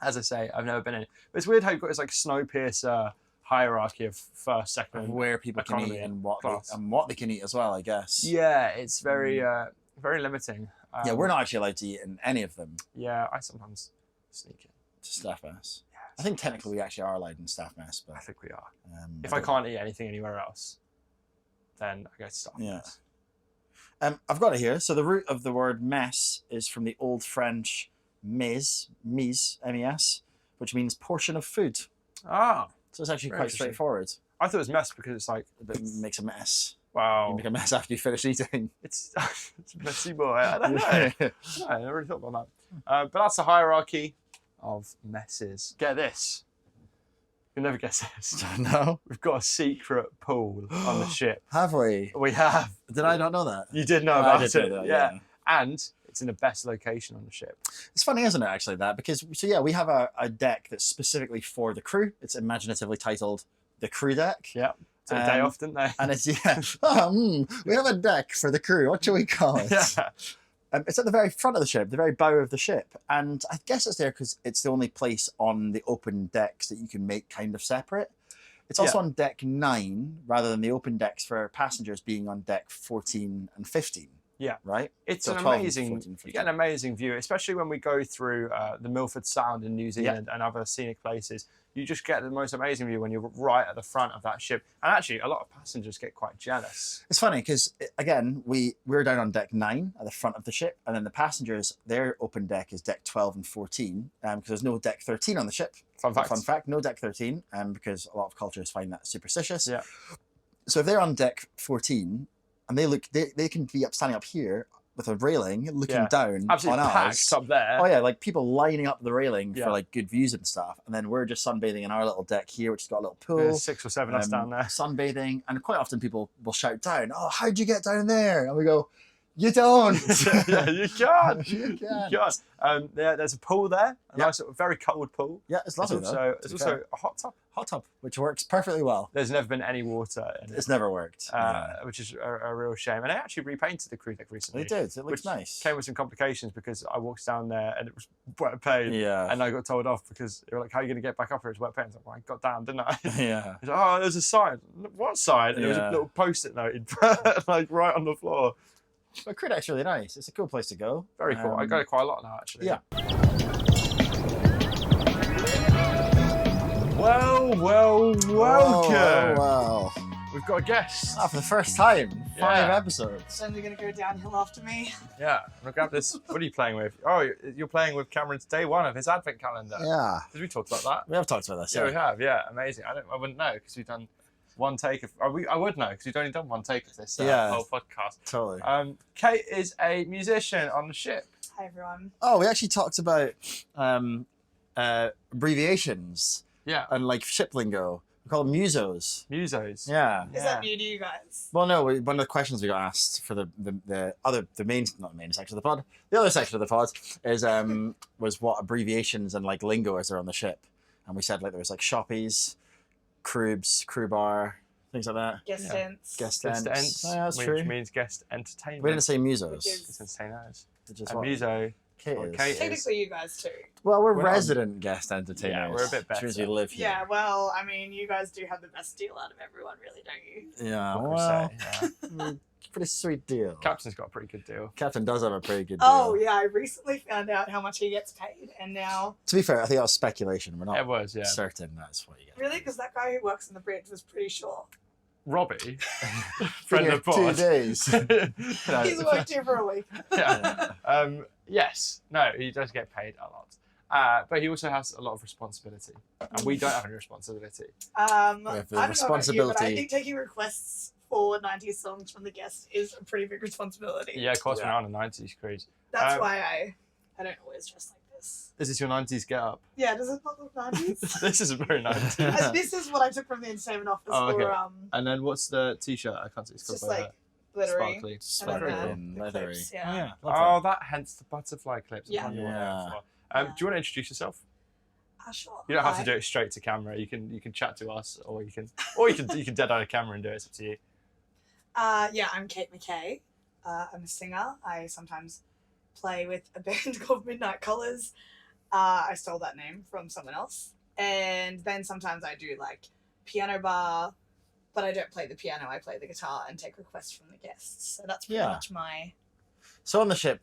As I say, I've never been in it. But it's weird how you've got this like Snowpiercer hierarchy of first, second, Of where people can economy eat and class. what they can eat as well, I guess. Yeah, it's very very limiting. Yeah, we're not actually allowed to eat in any of them Yeah, I sometimes sneak in. to staff mess. Yeah, I think technically we actually are allowed in staff mess, but I think we are. If I I don't- can't eat anything anywhere else, then I go to staff Yeah. mess. I've got it here. So the root of the word mess is from the Old French mise, M-E-S, which means portion of food. Ah, So it's actually Very quite interesting. straightforward. I thought it was mess because it's like, It makes a mess. wow, You make a mess after you finish eating. it's a messy boy. I don't know. I never really thought about that. But that's the hierarchy of messes. Get this. You'll never guess this. No. We've got a secret pool on the ship. Have we? We have. Did I not know that? You did know I about did it. know that, yeah. And it's it's in the best location on the ship. It's funny, isn't it, actually, that? Because, we have a deck that's specifically for the crew. It's imaginatively titled the crew deck. Yeah. Took a day off, didn't they? And it's, we have a deck for the crew. What shall we call it? Yeah. It's at the very front of the ship, the very bow of the ship. And I guess it's there because it's the only place on the open decks that you can make kind of separate. It's also on deck 9, rather than the open decks for passengers being on deck 14 and 15. Yeah. Right? It's So an 12, amazing, 14, 15. you get an amazing view, especially when we go through the Milford Sound in New Zealand and other scenic places. You just get the most amazing view when you're right at the front of that ship. And actually, a lot of passengers get quite jealous. It's funny because, again, we're down on deck 9 at the front of the ship, and then the passengers, their open deck is deck 12 and 14, because there's no deck 13 on the ship. Fun fact, no deck 13, because a lot of cultures find that superstitious. Yeah. So if they're on deck 14, and they can be standing up here with a railing, looking down absolutely on packed us. up there. Oh yeah, like people lining up the railing for like good views and stuff, and then we're just sunbathing in our little deck here, which has got a little pool. There's 6 or 7 of us down there. Sunbathing, and quite often people will shout down, "Oh, how'd you get down there?" And we go, "You don't." Yeah, you can't. You can't. There's a pool there, a nice, very cold pool. Yeah, it's lovely. There's also a hot tub. Hot tub, which works perfectly well. There's never been any water in it. It's never worked, which is a real shame. And they actually repainted the crew deck recently. They did. It looks nice. Came with some complications because I walked down there and it was wet paint. Yeah. And I got told off because they were like, "How are you going to get back up here? It's wet paint." I was like, "Well, I got down, didn't I?" Yeah. He's like, "Oh, there's a sign." What sign? And it was a little post-it note, like right on the floor. But crew deck's really nice. It's a cool place to go. Very cool. I go quite a lot now, actually. Yeah. Well, welcome. Wow. We've got a guest. For the first time, 5 episodes. It's only going to go downhill after me. Yeah, I'm gonna grab this. What are you playing with? Oh, you're playing with Cameron's day 1 of his advent calendar. Yeah. Did we talk about that? We have talked about this. Yeah, we have. Yeah, amazing. I wouldn't know because we've done one take of. I would know because we've only done one take of this whole podcast. Totally. Kate is a musician on the ship. Hi, everyone. Oh, we actually talked about abbreviations. Yeah. And like ship lingo. We call them musos. Musos. Yeah. Is that new to you guys? Well, no. One of the questions we got asked for the main, not the main section of the pod, the other section of the pod is was what abbreviations and like lingo is there on the ship, and we said like there was like shoppies, crewbs, crew bar, things like that. Guest ents. Guest Guest ents. ents, Oh, yeah, that's which true. means guest entertainment. We didn't say musos. Which is- It's entertainers. Which is And what muso. Kate Well, is. Kate is. Technically, you guys too. Well, we're We're not- resident guest entertainers. Yeah, we're a bit Which means we better. live here. Yeah, well, I mean, you guys do have the best deal out of everyone, really, don't you? Yeah. What can we Well, say? Yeah. pretty sweet deal. Captain's got a pretty good deal. Captain does have a pretty good deal. Oh, yeah, I recently found out how much he gets paid, and now... To be fair, I think that was speculation. We're not It was, yeah. certain that's what you get. Really? Because that guy who works on the bridge was pretty sure. Robbie, friend Been of here pod. 2 days. No, He's worked here for a week. yeah. Yes, no, he does get paid a lot. But he also has a lot of responsibility. And we don't have any responsibility. I We don't have the know about you, but I responsibility. think taking requests for 90s songs from the guests is a pretty big responsibility. Yeah, of course, Yeah. we're on a 90s cruise. That's why I don't always dress like this. Is this your 90s get up? Yeah, does it not look 90s? This isn't very 90s. And this is what I took from the entertainment office Oh, okay. for And then what's the t-shirt? I can't see. It's just called by like glittery. Sparkly. And Sparkly then and the leathery. clips, yeah. Oh, that hence the butterfly clips. Yeah. Do you Yeah. want to introduce yourself? Sure. You don't have Hi. to do it straight to camera. You can chat to us, or you can dead eye a camera and do it. It's up to you. Yeah, I'm Kate McKay. I'm a singer. I sometimes play with a band called Midnight Colours. I stole that name from someone else. And then sometimes I do like piano bar, but I don't play the piano. I play the guitar and take requests from the guests. So that's pretty much my... So on the ship,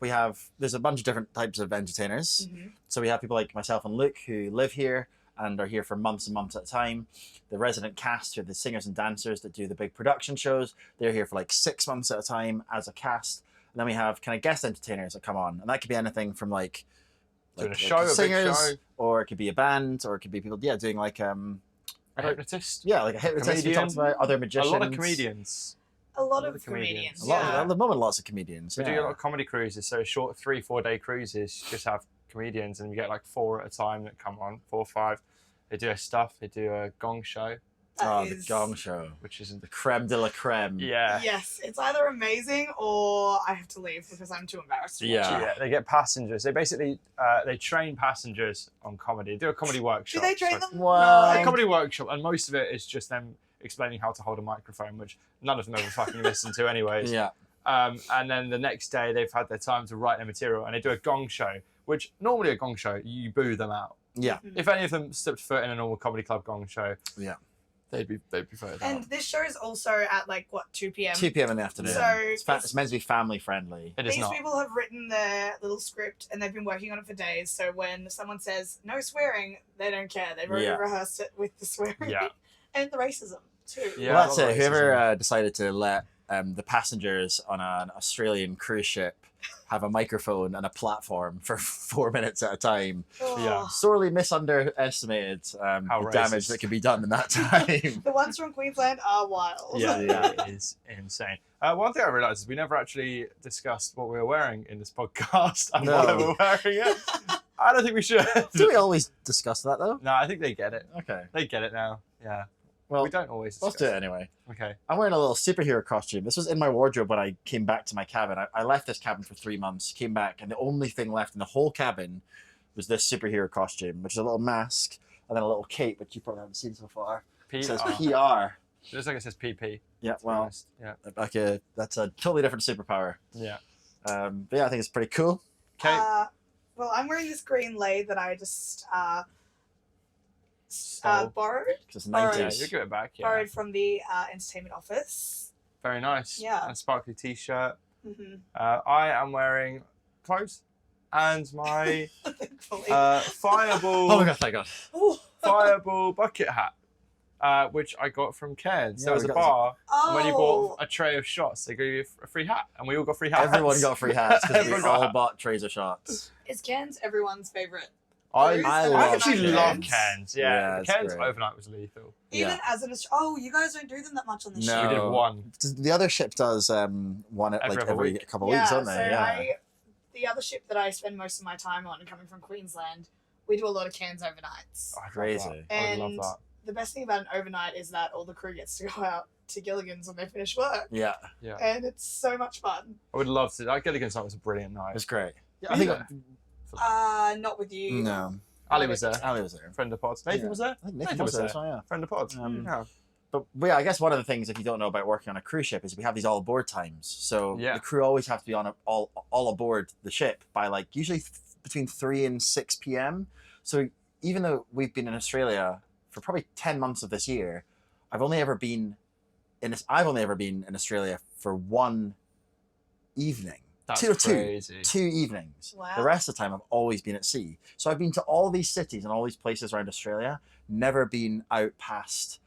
there's a bunch of different types of entertainers. Mhm. So we have people like myself and Luke who live here and are here for months and months at a time. The resident cast, who are the singers and dancers that do the big production shows, they're here for like 6 months at a time as a cast. And then we have kind of guest entertainers that come on, and that could be anything from like Doing a show, a big singers, show. or it could be a band, or it could be people doing like A hypnotist. like a hypnotist. We talked about other A magicians. lot of comedians. A lot lot of of comedians. comedians. A lot Yeah. at the moment, lots of comedians. We do a yeah. lot of comedy cruises, so short 3-4 day cruises. You just have comedians, and you get like 4 at a time that come on, 4 or 5. They do a stuff. They do a gong show. The Gong Show. which isn't The creme de la creme. yeah. Yes, it's either amazing or I have to leave because I'm too embarrassed to watch Yeah. it. Yeah, they get passengers. They basically they train passengers on comedy. They do a comedy workshop. Do they train so- them? Well, A No. comedy workshop, and most of it is just them explaining how to hold a microphone, which none of them ever fucking listen to, anyways. Yeah. And then the next day, they've had their time to write their material, and they do a gong show. Which normally a gong show, you boo them out. Yeah. If any of them stepped foot in a normal comedy club gong show, Yeah. they'd be voted And out. this show is also at like what 2 p.m. 2 p.m. in the afternoon. So it's meant to be family friendly. It is These not. people have written their little script and they've been working on it for days. So when someone says no swearing, they don't care. They've already Yeah. rehearsed it with the swearing Yeah. and the racism too. Yeah. Well, that's a lot it. of Whoever racism. decided to let the passengers on an Australian cruise ship have a microphone and a platform for 4 minutes at a time Oh. Yeah. sorely misunderestimated How the damage racist. that can be done in that time. The ones from Queensland are wild. Yeah, Yeah. that is insane. One thing I realised is we never actually discussed what we were wearing in this podcast and why No. we're wearing it. I don't think we should. Do we always discuss that though? No, I think they get it. Okay. They get it now. Yeah. Well, We don't always let's discuss do it anyway. Okay. I'm wearing a little superhero costume. This was in my wardrobe when I came back to my cabin. I left this cabin for 3 months, came back, and the only thing left in the whole cabin was this superhero costume, which is a little mask and then a little cape, which you probably haven't seen so far. PR. It says PR. It looks like it says PP. Yeah, to be well, honest. Yeah. okay, that's a totally different superpower. Yeah. But yeah, I think it's pretty cool. Okay. Well, I'm wearing this green laid that I just Stole. borrowed. 'Cause it's Alright. Yeah, 90s. you give it back. Yeah. Borrowed from the entertainment office. Very nice. Yeah. And a sparkly t-shirt. Mm-hmm. I am wearing clothes and my Thankfully. fireball Oh my god, thank god. Ooh. fireball bucket hat, which I got from Cairns. Yeah, There was we a got bar, Oh. and when you bought a tray of shots, they gave you a free hat, and we all got free hats. Everyone got free hats because we Everyone got all hats. bought trays of shots. Is Cairns everyone's favourite? I I I love actually Cairns. love Cairns. Yeah, Yeah, it's Cairns great. overnight was lethal. Even Yeah. as an oh, you guys don't do them that much on the No. We show. did one. The other ship does one at Every like other every week. couple of weeks, don't they? So Yeah. the other ship that I spend most of my time on, coming from Queensland, we do a lot of Cairns overnights. Oh, I'd love Crazy. that. I would love And that. the best thing about an overnight is that all the crew gets to go out to Gilligan's when they finish work, Yeah, Yeah, and it's so much fun. I would love to. That Gilligan's night was a brilliant night. it's great. Yeah, Were I you think there? Not with you. no, Ali was there. Ali was there. Friend of pods. Nathan Yeah. was there. I think Nathan was there. So yeah. Friend of pods. Yeah. But yeah, I guess one of the things, if you don't know about working on a cruise ship, is we have these all aboard times. So Yeah. the crew always have to be on all aboard the ship by like usually between 3 and 6 p.m. So even though we've been in Australia for probably 10 months of this year, I've only ever been in Australia for one evening. That's Two. crazy. 2 evenings. Wow. The rest of the time I've always been at sea. So I've been to all these cities and all these places around Australia, never been out past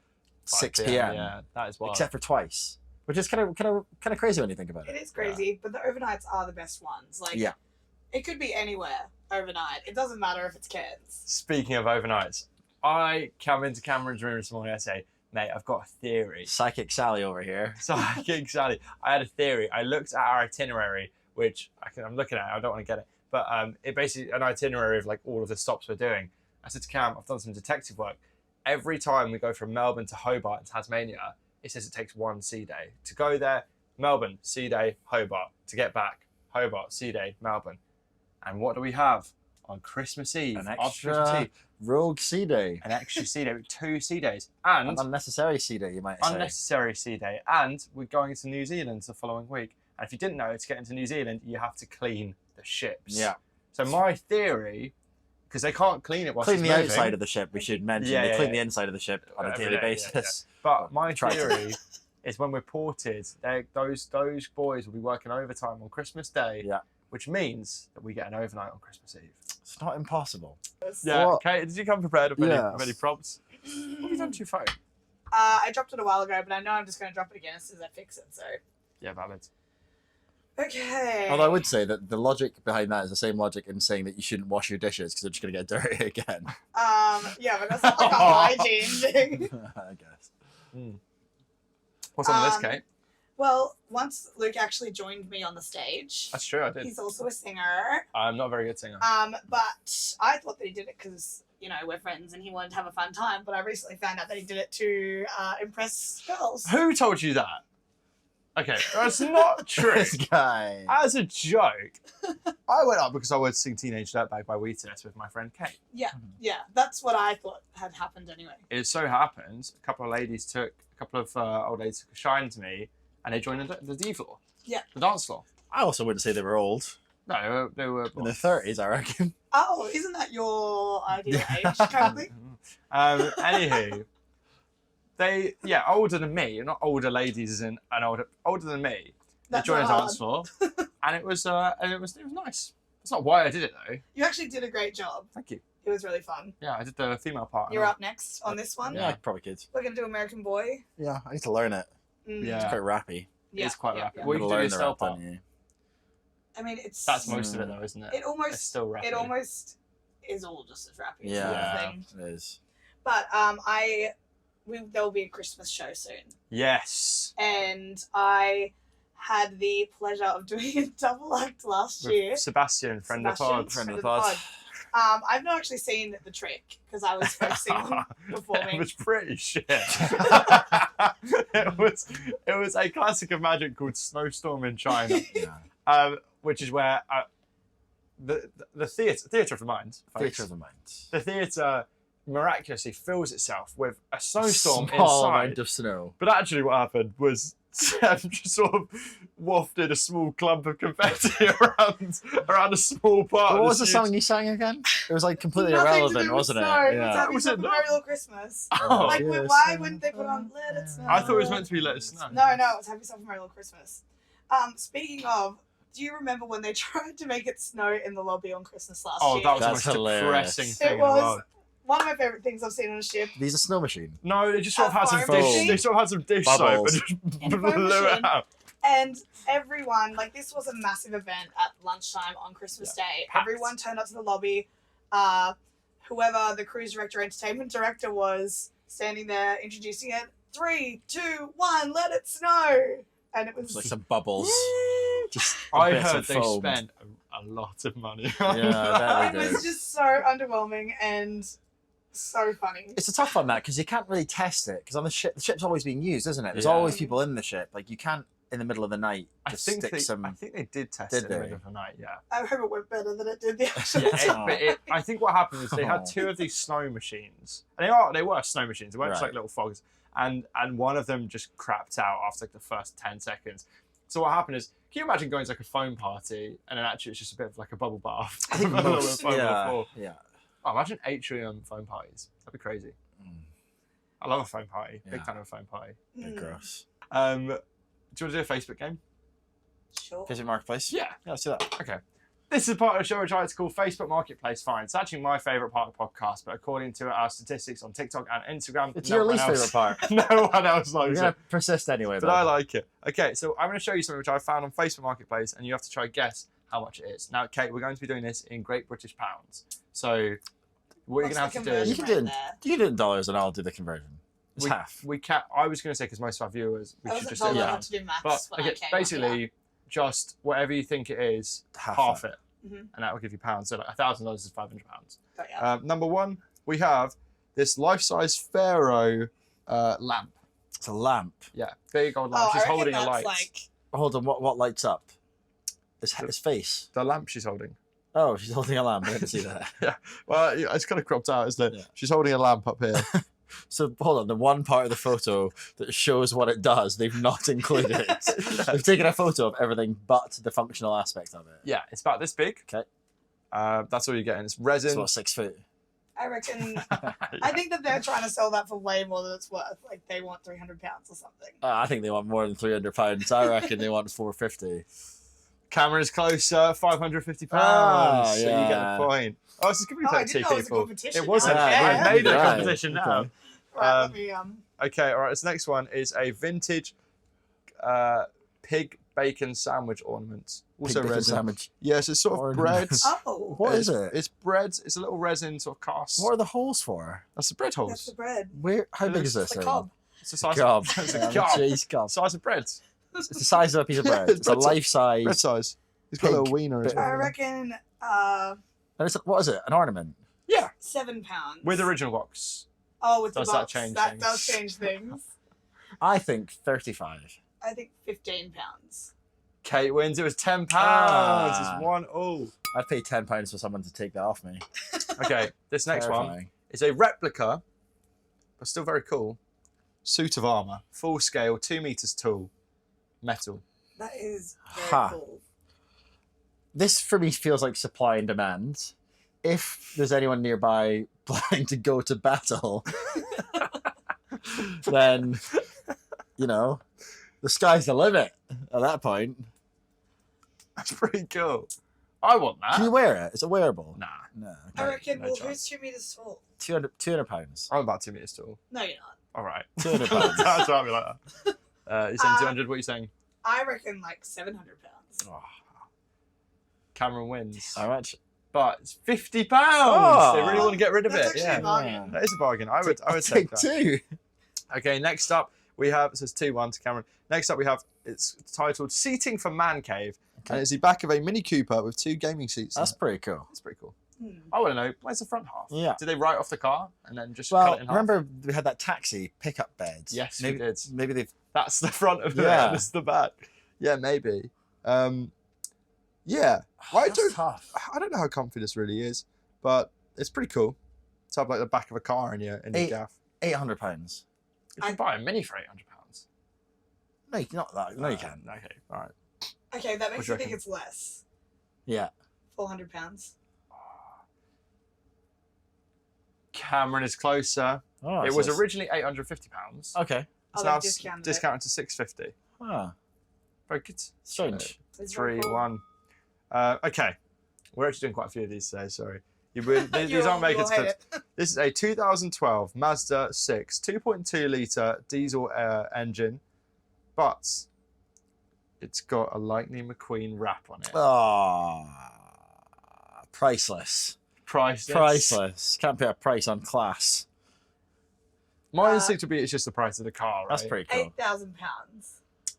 6 p.m. Yeah, that is wild. except for twice, which is kind of crazy when you think about It it. is crazy, but the overnights are the best ones. Like, Yeah. it could be anywhere overnight. It doesn't matter if it's Cairns. Speaking of overnights, I come into Cameron's room this morning. I say, mate, I've got a theory. Psychic Sally over here. Psychic Sally. I had a theory. I looked at our itinerary, which I'm looking at. I don't want to get it, but it basically an itinerary of like all of the stops we're doing. I said to Cam, I've done some detective work. Every time we go from Melbourne to Hobart in Tasmania, it says it takes one sea day to go there. Melbourne, sea day, Hobart. To get back, Hobart, sea day, Melbourne. And what do we have on Christmas Eve? An After Christmas extra Eve, rogue sea day. an extra sea day, 2 sea days, and An unnecessary sea day, you might say. unnecessary sea day, and we're going into New Zealand the following week. And if you didn't know, to get into New Zealand, you have to clean the ships. Yeah. So my theory, because they can't clean it whilst Clean it's the moving, outside of the ship, we should mention. Yeah, they yeah, clean yeah. the inside of the ship on a Every daily day, yeah, basis. But my Try to. theory is when we're ported, those boys will be working overtime on Christmas Day, Yeah. which means that we get an overnight on Christmas Eve. It's not impossible. Yeah, Well, okay. Did you come prepared with yes. any prompts? What have you done to your phone? I dropped it a while ago, but I know I'm just going to drop it again as soon as I fix it. So, Yeah, valid. okay. Although I would say that the logic behind that is the same logic in saying that you shouldn't wash your dishes because they're just going to get dirty again. Yeah, but that's not like a hygiene thing. I guess. What's on this, Um, Kate? Well, once Luke actually joined me on the stage, That's true, I did. he's also a singer. I'm not a very good singer. But I thought that he did it because we're friends and he wanted to have a fun time. But I recently found out that he did it to impress girls. Who told you that? Okay, that's not true. This guy. As a joke, I went up because I wanted to sing Teenage Dirtbag by Wheatus with my friend Kate. Yeah, that's what I thought had happened anyway. It so happened, a couple of old ladies took a shine to me, and they joined the D floor. Yeah. The dance floor. I also wouldn't say they were old. No, they were In their 30s, I reckon. Oh, isn't that your ideal age kind of thing? Anywho, they older than me, not older ladies as in older than me. That's they joined the not dance floor, and it was nice. That's not why I did it though. You actually did a great job. Thank you. It was really fun. Yeah, I did the female part. You're up next on this one. Yeah, probably could. We're going to do American Boy. Yeah, I need to learn it. Yeah. It's quite rappy. It's quite rapid. Yeah. What You you gotta do learn is the still rap, part. don't you? I mean, it's... That's most of it though, isn't it? It It's almost... still rappy. It almost is all just as rappy. As Yeah, the thing. it is. But there will be a Christmas show soon. Yes. And I had the pleasure of doing a double act last year. With Sebastian, friend of the Sebastian, pod. Friend of the pod. I've not actually seen the trick because I was focusing on It performing. was pretty shit. it was a classic of magic called Snowstorm in China, Yeah. which is where the theatre of the mind. folks. Theatre of the mind. The theatre miraculously fills itself with a snowstorm Small inside. amount of snow. But actually, what happened was Sam just sort of wafted a small clump of confetti around a small part. What of was the huge- song you sang again? It was like completely Nothing to irrelevant, do with wasn't it? snow. It was Yeah. Happy Was it Summer not? Merry Little Christmas. Oh. Like, Yes. why wouldn't they put on Let It Snow? I thought it was meant to be Let It Snow. No, it was Happy Summer Merry Little Christmas. Speaking of, do you remember when they tried to make it snow in the lobby on Christmas last year? Oh, that was That's the most hilarious. depressing thing It in the was world. one of my favourite things I've seen on a ship. These a snow machine. No, they just sort of had some foam dish. machine? They sort of had some dish soap and Bubbles. just In a foam blew it machine. out. And everyone, like, this was a massive event at lunchtime on Christmas Day. Packed. Everyone turned up to the lobby. Whoever the cruise director, entertainment director was, standing there introducing it. 3, 2, 1, let it snow! And it was It's like some bubbles. Just I bits heard of they foam. spent a lot of money. Yeah, that it they did. was just so underwhelming and so funny. It's a tough one, that, because you can't really test it. Because on the ship's always being used, isn't it? There's Yeah. always people in the ship. Like, you can't, in the middle of the night, I just think stick some... I think they did test Did it in the they? middle of the night. Yeah. I hope it went better than it did the actual Yeah, time. I think what happened is they had two of these snow machines, and they were snow machines. They weren't just Right. like little fogs, and one of them just crapped out after like the first 10 seconds. So what happened is, can you imagine going to like a foam party and then actually it's just a bit of like a bubble bath? I think with a little most, bit of foam on the yeah, floor. yeah. Oh, imagine atrium foam parties. That'd be crazy. Mm, I love a foam party. Big Yeah. fan of a foam party. bit Mm, gross. Do you want to do a Facebook game? sure. Visit Marketplace? Yeah. Yeah, let's do that. Okay. This is part of the show which I like to call Facebook Marketplace Fine. It's actually my favourite part of the podcast, but according to our statistics on TikTok and Instagram, It's no your one least else- favourite part. No one else We're likes going it. to persist anyway. But I like it. Okay, so I'm going to show you something which I found on Facebook Marketplace, and you have to try and guess how much it is. Now, Kate, we're going to be doing this in Great British Pounds. So what you're What's going to have the to do conversion is You can rate do it. there? You can do it in dollars and I'll do the conversion. It's half. I was going to say, because most of our viewers, we I should wasn't just told do I it. had to do maths But when okay, I came basically, just whatever you think it is, half it, Mhm. and that will give you pounds. So like $1,000 is £500. Got ya. Number one, we have this life-size pharaoh lamp. It's a lamp. Yeah, big old lamp. Oh, She's I reckon holding a that's light. like Hold on, what lights up? His face. The lamp she's holding. Oh, she's holding a lamp. I didn't see that. Well, it's kind of cropped out, isn't it? Yeah. She's holding a lamp up here. So hold on, the one part of the photo that shows what it does, they've not included. They've taken a photo of everything but the functional aspect of it. Yeah, it's about this big. Okay. That's all you're getting. It's resin. It's what, 6 foot? I reckon. I think that they're trying to sell that for way more than it's worth. Like they want £300 or something. I think they want more than £300. I reckon they want $450. Camera's closer, £550. Ah, So you get yeah. the point. Oh, this is going to be Oh, I played didn't two know it was a people. competition. It wasn't. Okay. Yeah, I made it a right. competition now. Okay. Right, Um, let me Okay, all right. This next one is a vintage pig bacon sandwich ornament. Also Pig bacon resin. sandwich. Yes, it's sort of Ornament. bread. Oh, What is it? It's bread. It's a little resin sort of cast. What are the holes for? That's the bread that's holes. the bread. Where? How It big looks is this The thing? cob. It's the size. Gob. It's a Yeah, gob. Jeez, gob. Size of bread. It's the size of a piece of bread. It's a Bread size. life-size. Bread size. He's got a Pig little wiener as bit- well. I reckon. And it's, what is it? An ornament? Yeah. £7. With original box. Oh, with Does the that box. change that things? does change things. I think 35. I think £15. Kate wins. It was £10. Ah. It's 1-1. I'd pay £10 for someone to take that off me. Okay, this next one Terrifying. is a replica, but still very cool. Suit of armor, full scale, 2 meters tall, metal. That is very Ha. cool. This for me feels like supply and demand. If there's anyone nearby planning to go to battle, then, you know, the sky's the limit at that point. That's pretty cool. I want that. Can you wear it? Is it wearable? Nah, No. I Okay. reckon, no well, chance. who's 2 meters tall? £200. I'm about 2 meters tall. No, you're not. All right. £200. That's why me like that. You're saying 200. What are you saying? I reckon like £700. Oh. Cameron wins. How much? But it's £50. Oh. They really want to get rid of That's it. actually Yeah. a bargain. That is a bargain. I would I'll take that. two. Okay, next up we have, so it's 2-1 to Cameron. Next up we have, it's titled Seating for Man Cave. Okay. And it's the back of a Mini Cooper with 2 gaming seats. That's in it. pretty cool. That's pretty cool. Hmm. I want to know, where's the front half? Yeah. Did they write off the car and then just Well, cut it in half? remember we had that taxi pickup bed? Yes, maybe, we did. Maybe they've... That's the front of it. Yeah. This is the back. Yeah, maybe. Yeah. That's tough. I don't know how comfy this really is, but it's pretty cool to have like the back of a car in your gaff. £800. You can buy a Mini for £800. No, not that. No, you can't. Okay, all right. Okay, that What makes do you me think reckon? it's less. Yeah. £400. Cameron is closer. Oh, It so was it's- originally £850. Okay. It's Oh, now they've discounted it. discounted to £650. Ah, Very good. strange. It's very 3-1. cool. Okay. We're actually doing quite a few of these today, sorry. These You'll- aren't making you'll hate clips. it. This is a 2012 Mazda 6 2.2 litre diesel engine, but it's got a Lightning McQueen wrap on it. Ah, priceless. Priceless. Priceless. Can't put a price on class. My instinct would be it's just the price of the car, right? That's pretty cool. £8,000.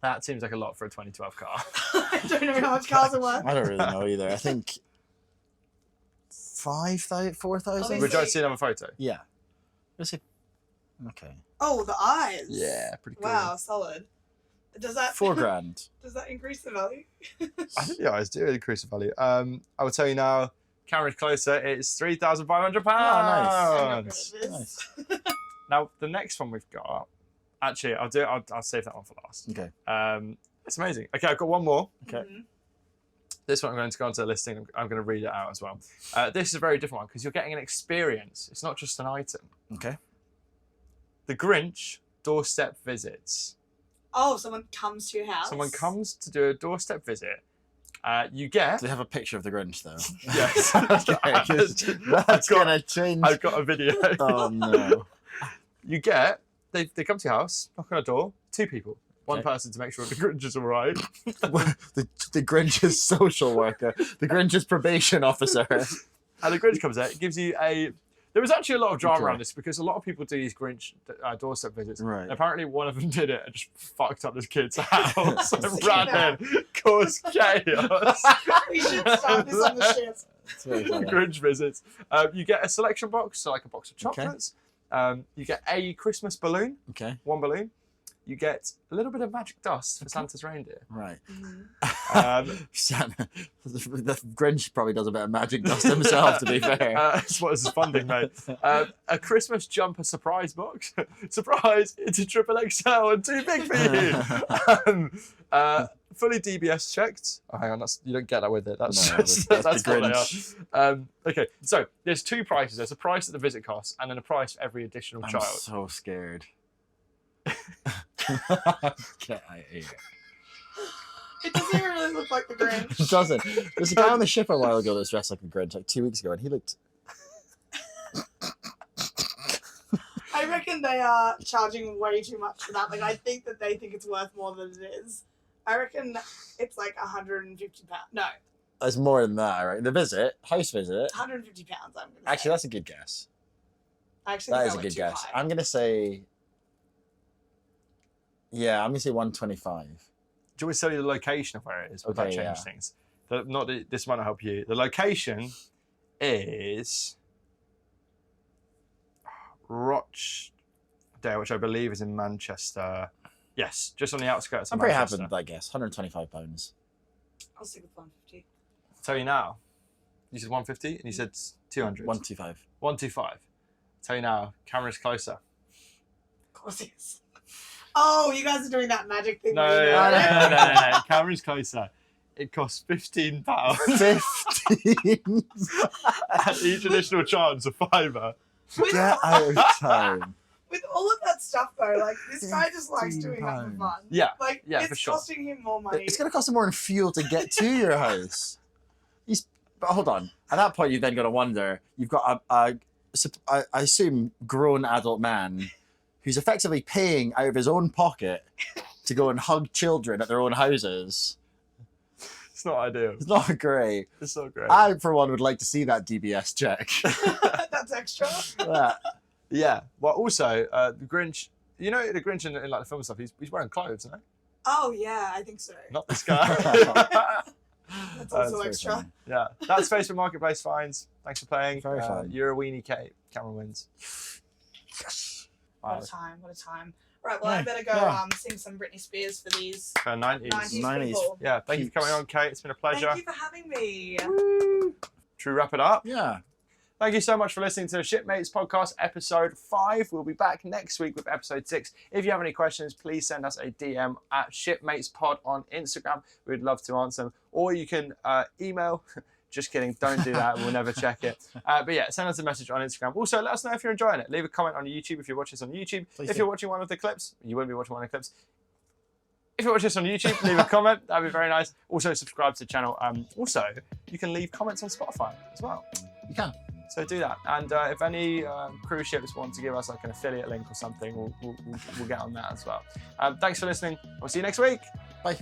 That seems like a lot for a 2012 car. I don't know how much cars are worth. I don't really know either. I think 5,000, 4,000. Obviously- Would you like to see another photo? Yeah. Let's see. Okay. Oh, the eyes. Yeah, pretty cool. Wow, solid. Does that £4,000. Does that increase the value? I think the eyes do increase the value. I will tell you now, Cameron's closer. It's £3,500. I'm not good at this. Nice. Now the next one we've got, actually, I'll save that one for last. Okay. It's amazing. Okay, I've got one more. Okay. Mhm. This one I'm going to go onto the listing. I'm going to read it out as well. This is a very different one because you're getting an experience. It's not just an item. Okay. The Grinch doorstep visits. Oh, someone comes to your house. Someone comes to do a doorstep visit. You get. Do they have a picture of the Grinch though? Yes. Okay, 'cause I've that's got- gonna change. I've got a video. Oh no. You get. They come to your house, knock on a door. 2 people. One Okay. person to make sure the Grinch is all right. the Grinch's social worker, the Grinch's probation officer. And the Grinch comes out. It gives you a. There was actually a lot of drama Okay. around this because a lot of people do these Grinch doorstep visits. Right. And apparently, one of them did it and just fucked up this kid's house and Sick ran of in, caused chaos. We should start this on the ship. It's very funny. Grinch visits. You get a selection box, so like a box of Okay. chocolates. You get a Christmas balloon, Okay. 1 balloon. You get a little bit of magic dust for Santa's reindeer. Right. Um, Santa, the Grinch probably does a bit of magic dust himself, to be fair. That's what this is funding, mate. A Christmas jumper surprise box. Surprise! It's a triple XL and too big for you. Fully DBS checked. Oh, hang on, you don't get that with it. That's No, just, that's that's the what they Grinch. are. Okay, so there's 2 prices. There's a price that the visit costs, and then a price for every additional I'm child. so scared. Get out of here. It doesn't even really look like the Grinch. It doesn't. There's a guy on the ship a while ago that was dressed like a Grinch, like 2 weeks ago, and he looked. I reckon they are charging way too much for that. Like, I think that they think it's worth more than it is. I reckon it's like £150. No, It's more than that, right? The visit, house visit. £150. I'm gonna Actually, say. that's a good guess. I actually That think is a went good too guess. high. I'm gonna say. Yeah, I'm gonna say 125. Do you want me to tell you the location of where it is? Would that Okay, change yeah. things? This might not help you. The location is Rochdale, which I believe is in Manchester. Yes, just on the outskirts of I'm pretty happy Manchester. with that guess. £125. I'll stick with 150. Tell you now. You said 150 and you said 200. 125. 125. Tell you now, camera's closer. Of course it is. Oh, you guys are doing that magic thing. No, where you no, know it? no. Camera's closer. It costs £15. 15. And each additional charge is a £5. With, Get out of town. with all of that stuff though, like this guy just likes doing that for £15. fun. Yeah, Like yeah, it's for sure. costing him more money. It's going to cost him more in fuel to get to your house. But hold on. At that point, you've then got to wonder. You've got I assume, grown adult man who's effectively paying out of his own pocket to go and hug children at their own houses. It's not ideal. It's not great. It's not great. I, for one, would like to see that DBS check. That's extra. Yeah. Yeah. Well, also, the Grinch, you know, the Grinch in like the film and stuff, he's wearing clothes, isn't he? Oh yeah, I think so. Not this guy. That's also very extra. funny. Yeah. That's Facebook Marketplace finds. Thanks for playing. Very fun. You're a weenie, Kate. Cameron wins. Yes. Wow. What a time! What a time! Right, well, I Yeah, better go yeah. sing some Britney Spears for these For 90s. 90s people. Yeah. Thank you for coming on, Kate. It's been a pleasure. Thank you for having me. Should we wrap it up? Yeah. Thank you so much for listening to the Shipmates Podcast, episode 5. We'll be back next week with episode 6. If you have any questions, please send us a DM at ShipmatesPod on Instagram. We'd love to answer them. Or you can email. Just kidding. Don't do that. We'll never check it. But yeah, send us a message on Instagram. Also, let us know if you're enjoying it. Leave a comment on YouTube if you're watching this on YouTube. Please if do. you're watching one of the clips, you wouldn't be watching one of the clips. If you're watching this on YouTube, leave a comment. That'd be very nice. Also, subscribe to the channel. Also, you can leave comments on Spotify as well. You can. So do that. And if any cruise ships want to give us like an affiliate link or something, we'll get on that as well. Thanks for listening. We'll see you next week. Bye.